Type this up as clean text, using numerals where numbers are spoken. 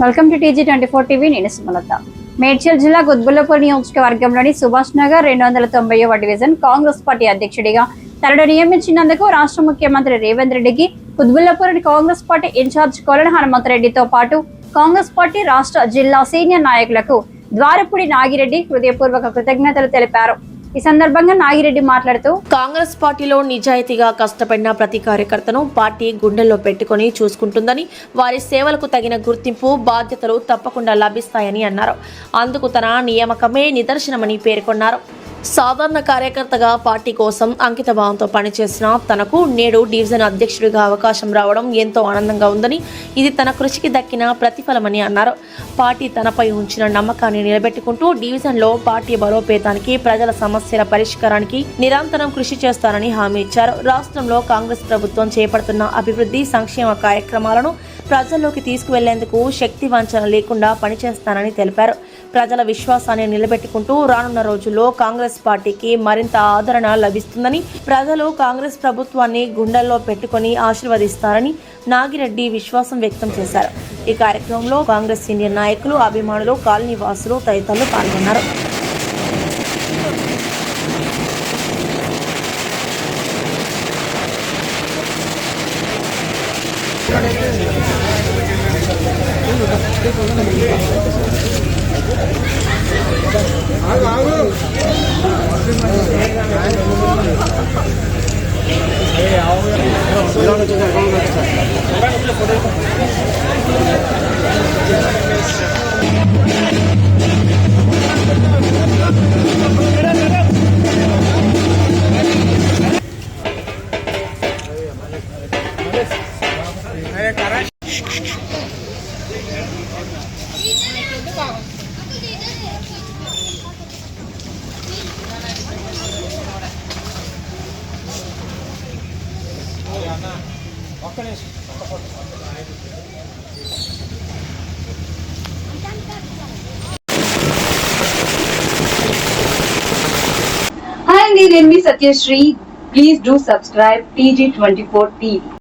Welcome to TG24 TV. నేను సుమలత. మేడ్చల్ జిల్లా గుద్బుల్లపూర్ నియోజకవర్గంలోని సుభాష్ నగర్ 290వ డివిజన్ కాంగ్రెస్ పార్టీ అధ్యక్షుడిగా తనను నియమించినందుకు రాష్ట్ర ముఖ్యమంత్రి రేవంత్ రెడ్డికి గుద్బుల్లపూర్ కాంగ్రెస్ పార్టీ ఇన్ఛార్జ్ కొలన హనుమంతరెడ్డితో పాటు కాంగ్రెస్ పార్టీ రాష్ట్ర జిల్లా సీనియర్ నాయకులకు ద్వారపూడి నాగిరెడ్డి హృదయపూర్వక కృతజ్ఞతలు తెలిపారు. ఈ సందర్భంగా నాగిరెడ్డి మాట్లాడుతూ, కాంగ్రెస్ పార్టీలో నిజాయితీగా కష్టపడిన ప్రతి కార్యకర్తను పార్టీ గుండెల్లో పెట్టుకుని చూసుకుంటుందని, వారి సేవలకు తగిన గుర్తింపు, బాధ్యతలు తప్పకుండా లభిస్తాయని అన్నారు. అందుకు తన నియామకమే నిదర్శనమని పేర్కొన్నారు. సాధారణ కార్యకర్తగా పార్టీ కోసం అంకిత భావంతో పనిచేసిన తనకు నేడు డివిజన్ అధ్యక్షుడిగా అవకాశం రావడం ఎంతో ఆనందంగా ఉందని, ఇది తన కృషికి దక్కిన ప్రతిఫలమని అన్నారు. పార్టీ తనపై ఉంచిన నమ్మకాన్ని నిలబెట్టుకుంటూ డివిజన్లో పార్టీ బలోపేతానికి, ప్రజల సమస్యల పరిష్కారానికి నిరంతరం కృషి చేస్తారని హామీ ఇచ్చారు. రాష్ట్రంలో కాంగ్రెస్ ప్రభుత్వం చేపడుతున్న అభివృద్ధి, సంక్షేమ కార్యక్రమాలను ప్రజల్లోకి తీసుకువెళ్లేందుకు శక్తి వంచన లేకుండా పనిచేస్తానని తెలిపారు. ప్రజల విశ్వాసాన్ని నిలబెట్టుకుంటూ రానున్న రోజుల్లో కాంగ్రెస్ పార్టీకి మరింత ఆదరణ లభిస్తుందని, ప్రజలు కాంగ్రెస్ ప్రభుత్వాన్ని గుండెల్లో పెట్టుకుని ఆశీర్వదిస్తారని నాగిరెడ్డి విశ్వాసం వ్యక్తం చేశారు. ఈ కార్యక్రమంలో కాంగ్రెస్ సీనియర్ నాయకులు, అభిమానులు, కాలనీ వాసులు తదితరులు పాల్గొన్నారు. Hi, నేను మీ Satyasri. Please do subscribe TG24 TV.